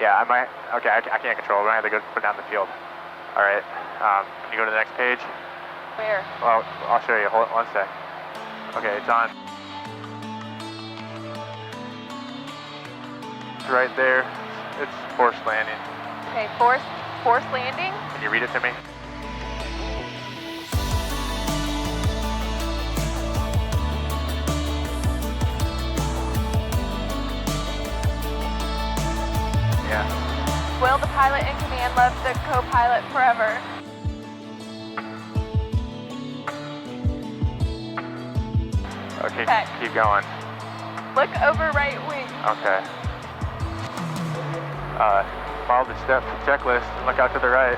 Yeah, I might. Okay, I can't control it. I have to go put down the field. All right. Can you go to the next page? Where? Well, I'll show you. Hold on one sec. Okay, it's on. It's right there. It's forced landing. Okay, forced landing? Can you read it to me? Yeah. Will the pilot in command love the co-pilot forever? Okay, keep going. Look over right wing. Okay. Follow the step checklist and look out to the right.